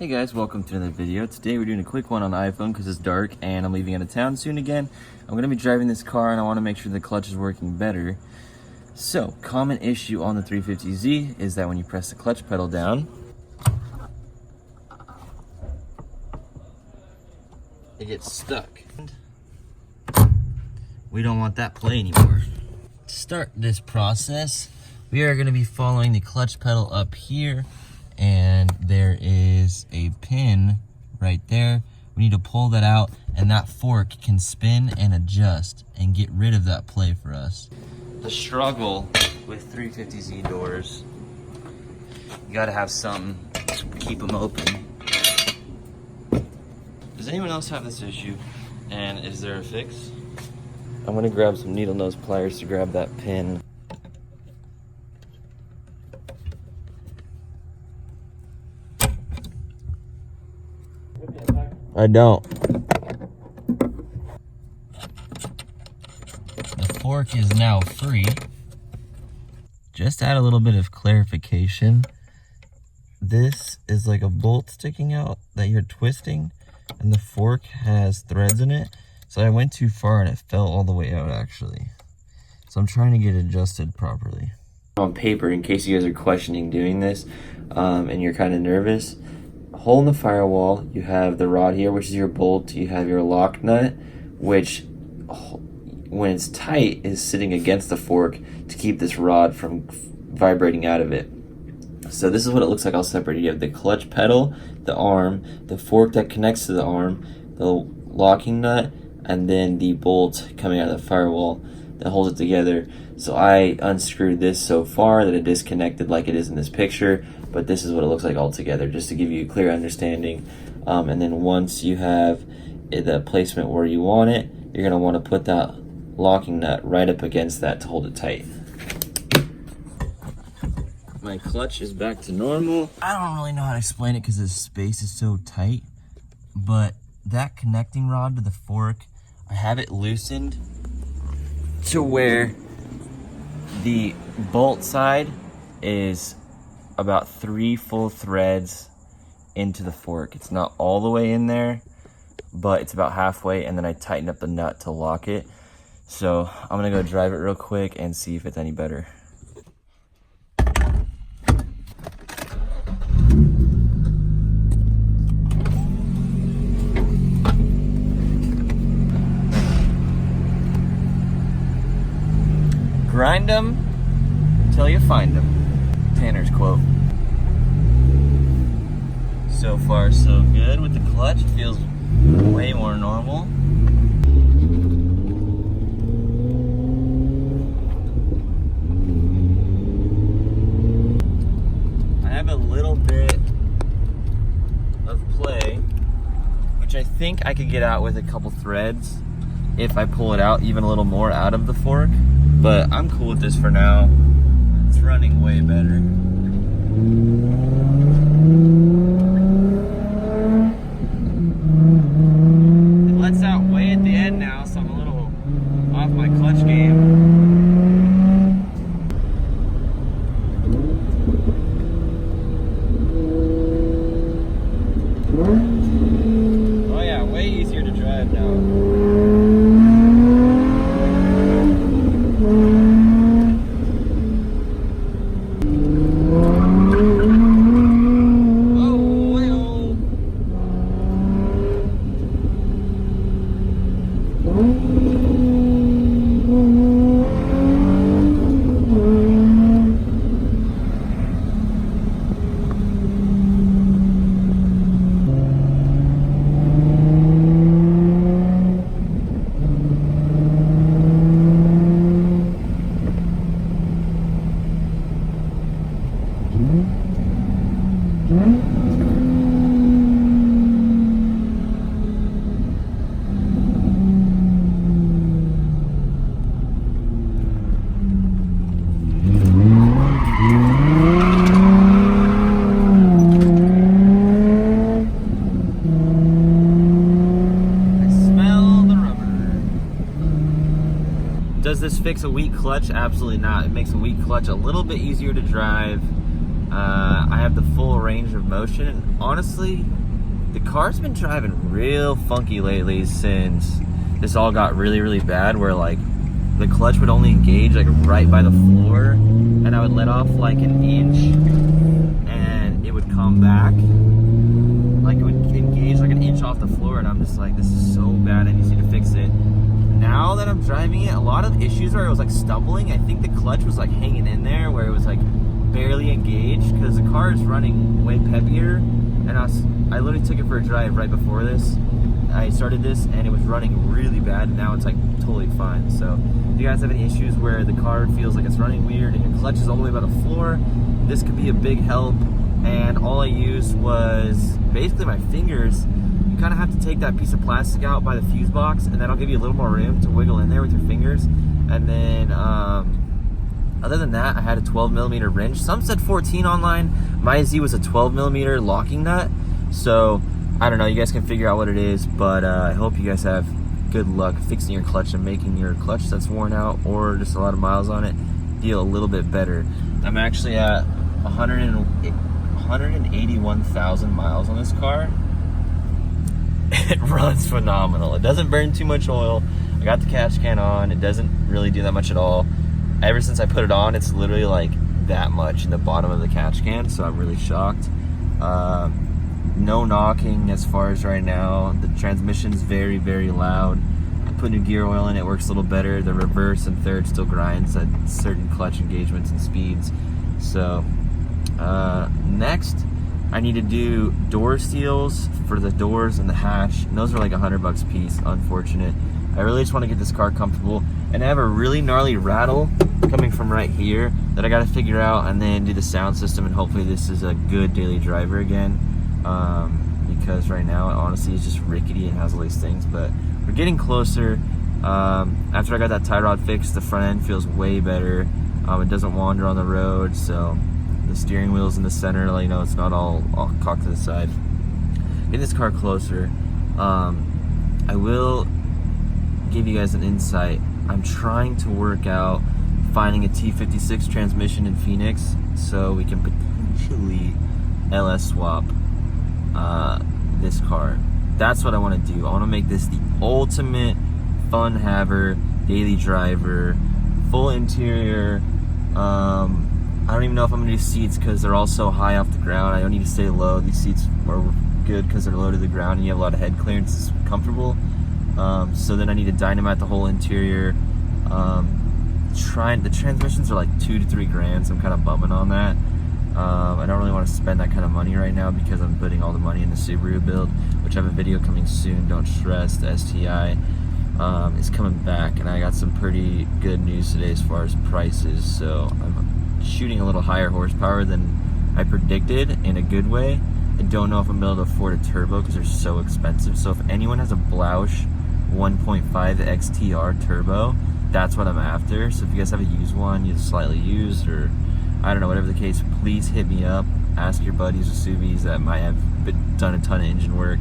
Hey guys, welcome to another video. Today we're doing a quick one on the iPhone because it's dark and I'm leaving out of town soon again. I'm going to be driving this car and I want to make sure the clutch is working better. So, common issue on the 350Z is that when you press the clutch pedal down, it gets stuck. We don't want that play anymore. To start this process, we are going to be following the clutch pedal up here, and there is a pin right there. We need to pull that out, and that fork can spin and adjust and get rid of that play for us. The struggle with 350Z doors, you gotta have something to keep them open. Does anyone else have this issue? And is there a fix? I'm gonna grab some needle nose pliers to grab that pin. I don't. The fork is now free. Just to add a little bit of clarification, this is like a bolt sticking out that you're twisting, and the fork has threads in it. So I went too far and it fell all the way out actually. So I'm trying to get it adjusted properly. On paper, in case you guys are questioning doing this and you're kind of nervous, hole in the firewall, you have the rod here, which is your bolt. You have your lock nut, which when it's tight is sitting against the fork to keep this rod from vibrating out of it. So this is what it looks like all separated. You have the clutch pedal, the arm, the fork that connects to the arm, the locking nut, and then the bolt coming out of the firewall that holds it together. So I unscrewed this so far that it disconnected like it is in this picture, but this is what it looks like all together, just to give you a clear understanding. And then once you have the placement where you want it, you're gonna wanna put that locking nut right up against that to hold it tight. My clutch is back to normal. I don't really know how to explain it because this space is so tight, but that connecting rod to the fork, I have it loosened to where the bolt side is about 3 full threads into the fork. It's not all the way in there, but it's about halfway, and then I tighten up the nut to lock it. So I'm gonna go drive it real quick and see if it's any better. Grind them until you find them. Tanner's quote. So far, so good with the clutch. It feels way more normal. I have a little bit of play, which I think I could get out with a couple threads if I pull it out even a little more out of the fork. But I'm cool with this for now. It's running way better. It lets out way at the end now, so I'm a little off my clutch game. Oh yeah, way easier to drive now. Does this fix a weak clutch? Absolutely not. It makes a weak clutch a little bit easier to drive, I have the full range of motion, and honestly, the car's been driving real funky lately since this all got really bad, where like the clutch would only engage like right by the floor, and I would let off like an inch and it would come back, like it would engage like an inch off the floor, and I'm just like, this is so bad, I need to fix it. Now that I'm driving it, a lot of issues where it was like stumbling. I think the clutch was like hanging in there where it was like barely engaged, because the car is running way peppier, and I literally took it for a drive right before this. I started this and it was running really bad, and now it's like totally fine. So if you guys have any issues where the car feels like it's running weird and your clutch is all the way by the floor, this could be a big help. And all I used was basically my fingers. You kind of have to take that piece of plastic out by the fuse box, and that'll give you a little more room to wiggle in there with your fingers. And then other than that, I had a 12mm wrench. Some said 14 online. My Z was a 12mm locking nut. So I don't know, you guys can figure out what it is, but I hope you guys have good luck fixing your clutch and making your clutch that's worn out or just a lot of miles on it feel a little bit better. I'm actually at 181,000 miles on this car. It runs phenomenal. It doesn't burn too much oil. I got the catch can on. It doesn't really do that much at all. Ever since I put it on, it's literally like that much in the bottom of the catch can, so I'm really shocked. No knocking as far as right now. The transmission's very loud. I put new gear oil in, it works a little better. The reverse and third still grinds at certain clutch engagements and speeds. So next I need to do door seals for the doors and the hatch, and those are like $100 a piece. Unfortunate. I really just want to get this car comfortable, and I have a really gnarly rattle coming from right here that I got to figure out, and then do the sound system, and hopefully this is a good daily driver again. Because right now it honestly is just rickety and has all these things, but we're getting closer. After I got that tie rod fixed, the front end feels way better. It doesn't wander on the road, so the steering wheel's in the center, like, you know, it's not all cocked to the side. Getting this car closer. I will give you guys an insight. I'm trying to work out finding a T56 transmission in Phoenix so we can potentially LS swap this car. That's what I want to do. I want to make this the ultimate fun haver, daily driver, full interior. I don't even know if I'm gonna do seats because they're all so high off the ground. I don't need to stay low. These seats are good because they're low to the ground and you have a lot of head clearance. It's comfortable. So then I need to dynamite the whole interior. The transmissions are like $2 to $3 grand, so I'm kind of bumming on that. I don't really want to spend that kind of money right now because I'm putting all the money in the Subaru build, which I have a video coming soon. Don't stress, the STI is coming back, and I got some pretty good news today as far as prices. So I'm shooting a little higher horsepower than I predicted in a good way. I don't know if I'm able to afford a turbo because they're so expensive. So if anyone has a Blausch 1.5 XTR turbo, that's what I'm after. So if you guys have a used one, you slightly used, or I don't know, whatever the case, please hit me up. Ask your buddies with Subis that might have done a ton of engine work.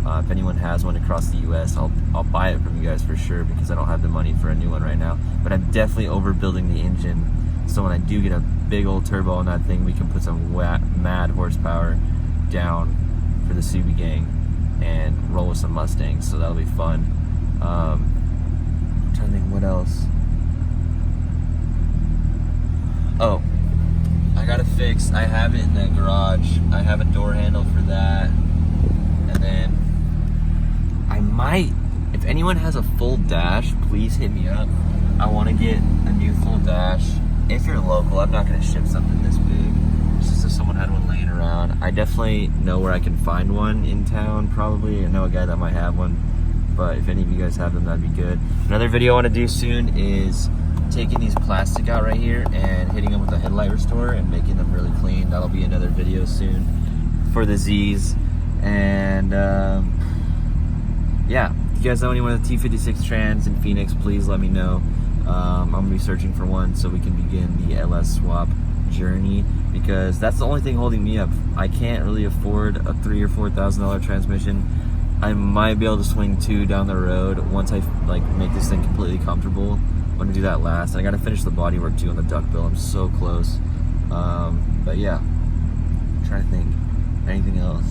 If anyone has one across the US, I'll buy it from you guys for sure, because I don't have the money for a new one right now. But I'm definitely overbuilding the engine, so when I do get a big old turbo on that thing, we can put some mad horsepower down for the Subi gang and roll with some Mustangs, so that'll be fun. I'm trying to think what else. Oh, I gotta fix, I have it in the garage, I have a door handle for that, and then I might, if anyone has a full dash, please hit me up. I want to get a new full dash. If you're local, I'm not going to ship something this big, just if someone had one laying around. I definitely know where I can find one in town, probably. I know a guy that might have one, but if any of you guys have them, that'd be good. Another video I want to do soon is taking these plastic out right here and hitting them with a headlight restorer and making them really clean. That'll be another video soon for the Z's. And yeah, if you guys know anyone with a T56 trans in Phoenix, please let me know. I'm gonna be searching for one so we can begin the LS swap journey, because that's the only thing holding me up. I can't really afford a $3,000 or $4,000 transmission. I might be able to swing two down the road once I like make this thing completely comfortable. I'm gonna do that last. And I gotta finish the bodywork too on the duckbill. I'm so close. But yeah, trying to think. Anything else?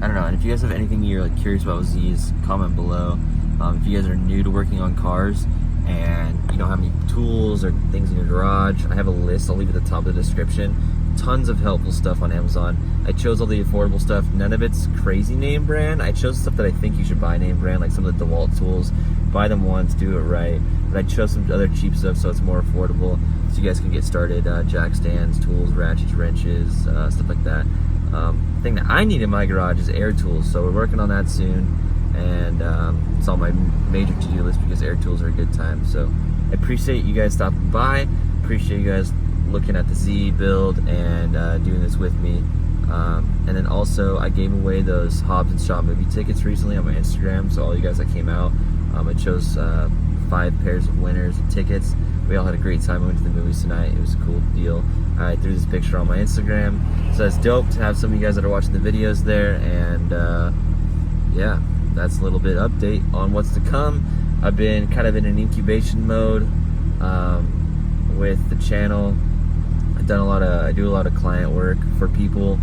I don't know. And if you guys have anything you're like curious about with Z's, comment below. If you guys are new to working on cars and you don't have any tools or things in your garage, I have a list. I'll leave it at the top of the description. Tons of helpful stuff on Amazon. I chose all the affordable stuff. None of it's crazy name brand. I chose stuff that I think you should buy name brand, like some of the DeWalt tools. Buy them once, do it right. But I chose some other cheap stuff so it's more affordable, so you guys can get started. Jack stands, tools, ratchets, wrenches, stuff like that. Thing that I need in my garage is air tools, so we're working on that soon. And it's on my major to-do list because air tools are a good time. So I appreciate you guys stopping by. Appreciate you guys looking at the Z build and doing this with me. And then also I gave away those Hobbs and Shaw movie tickets recently on my Instagram. So all you guys that came out, I chose 5 pairs of winners of tickets. We all had a great time. We went to the movies tonight. It was a cool deal. I threw this picture on my Instagram. So it's dope to have some of you guys that are watching the videos there. And yeah, that's a little bit update on what's to come. I've been kind of in an incubation mode with the channel. I do a lot of client work for people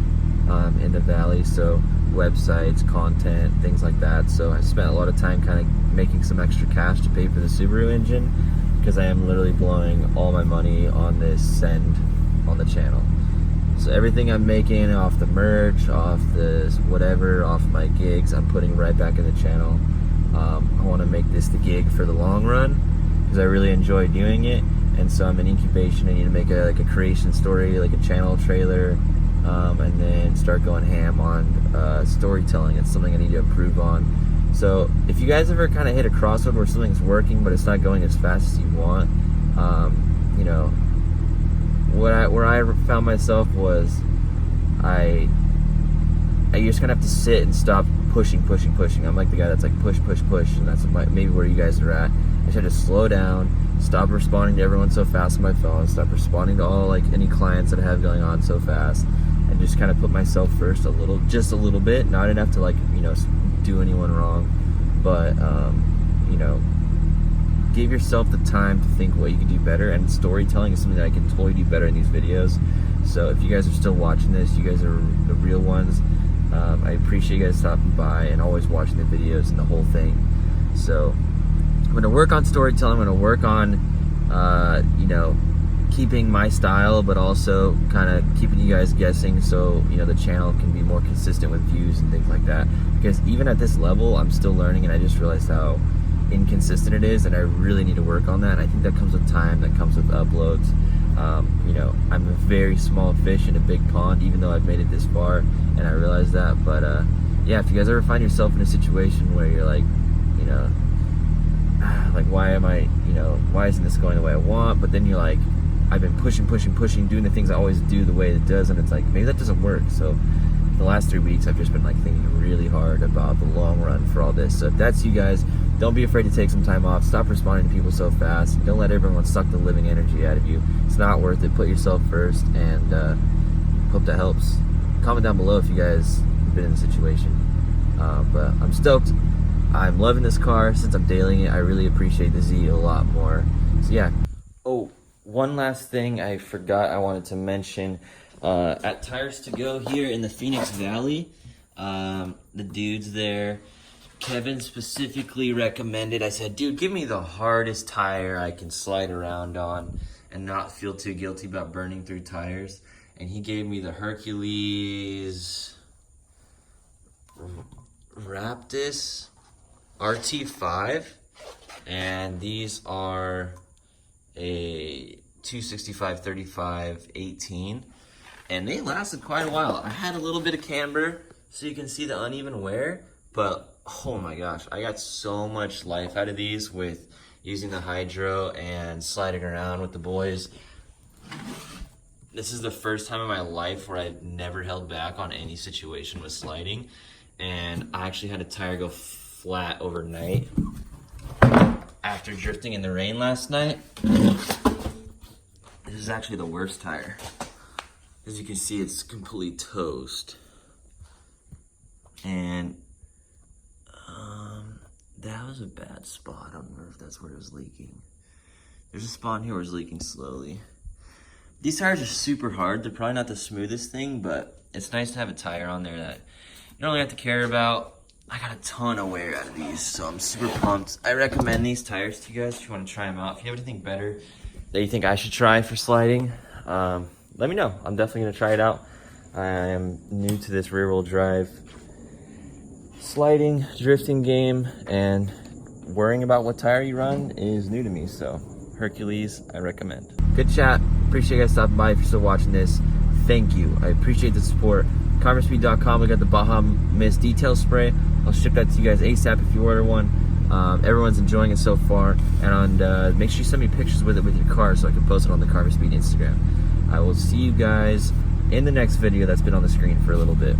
in the valley, so websites, content, things like that. So I spent a lot of time kind of making some extra cash to pay for the Subaru engine, because I am literally blowing all my money on this send on the channel. So everything I'm making off the merch, off this whatever, off my gigs, I'm putting right back in the channel. I want to make this the gig for the long run because I really enjoy doing it. And so I'm in incubation. I need to make a creation story, like a channel trailer, and then start going ham on storytelling. It's something I need to improve on. So if you guys ever kind of hit a crossroad where something's working but it's not going as fast as you want, you know, where I found myself was I just kind of have to sit and stop pushing. I'm like the guy that's like push, and that's maybe where you guys are at. I just had to slow down, stop responding to everyone so fast on my phone, stop responding to all like any clients that I have going on so fast, and just kind of put myself first just a little bit, not enough to like, you know, do anyone wrong, but you know, give yourself the time to think what you can do better, and storytelling is something that I can totally do better in these videos. So if you guys are still watching this, you guys are the real ones. I appreciate you guys stopping by and always watching the videos and the whole thing. So I'm going to work on storytelling. I'm going to work on, you know, keeping my style, but also kind of keeping you guys guessing, so, you know, the channel can be more consistent with views and things like that. Because even at this level, I'm still learning, and I just realized how inconsistent it is, and I really need to work on that. And I think that comes with time, that comes with uploads. You know, I'm a very small fish in a big pond, even though I've made it this far, and I realize that. But yeah, if you guys ever find yourself in a situation where you're like, you know, like, why am I, you know, why isn't this going the way I want? But then you're like, I've been pushing, doing the things I always do the way it does, and it's like, maybe that doesn't work. So the last 3 weeks, I've just been like thinking really hard about the long run for all this. So if that's you guys, don't be afraid to take some time off. Stop responding to people so fast. Don't let everyone suck the living energy out of you. It's not worth it. Put yourself first, and hope that helps. Comment down below if you guys have been in the situation. But I'm stoked. I'm loving this car. Since I'm dailying it, I really appreciate the Z a lot more. So yeah. Oh, one last thing I forgot I wanted to mention. At Tires to Go here in the Phoenix Valley, the dudes there, Kevin specifically recommended, I said, dude, give me the hardest tire I can slide around on and not feel too guilty about burning through tires. And he gave me the Hercules Raptus RT5, and these are a 265/35/18, and they lasted quite a while. I had a little bit of camber, so you can see the uneven wear, but oh my gosh, I got so much life out of these with using the hydro and sliding around with the boys. This is the first time in my life where I've never held back on any situation with sliding, and I actually had a tire go flat overnight after drifting in the rain last night. This is actually the worst tire. As you can see, it's complete toast. And that was a bad spot. I don't know if that's where it was leaking. There's a spot here where it's leaking slowly. These tires are super hard. They're probably not the smoothest thing, but it's nice to have a tire on there that you don't really have to care about. I got a ton of wear out of these, so I'm super pumped. I recommend these tires to you guys if you want to try them out. If you have anything better that you think I should try for sliding, let me know. I'm definitely going to try it out. I am new to this rear-wheel drive sliding, drifting game, and worrying about what tire you run is new to me, so Hercules, I recommend. Good chat. Appreciate you guys stopping by. If you're still watching this, thank you. I appreciate the support. CarverSpeed.com, we got the Baja Mist detail spray. I'll ship that to you guys ASAP if you order one. Everyone's enjoying it so far, and make sure you send me pictures with it with your car so I can post it on the CarverSpeed Instagram. I will see you guys in the next video that's been on the screen for a little bit.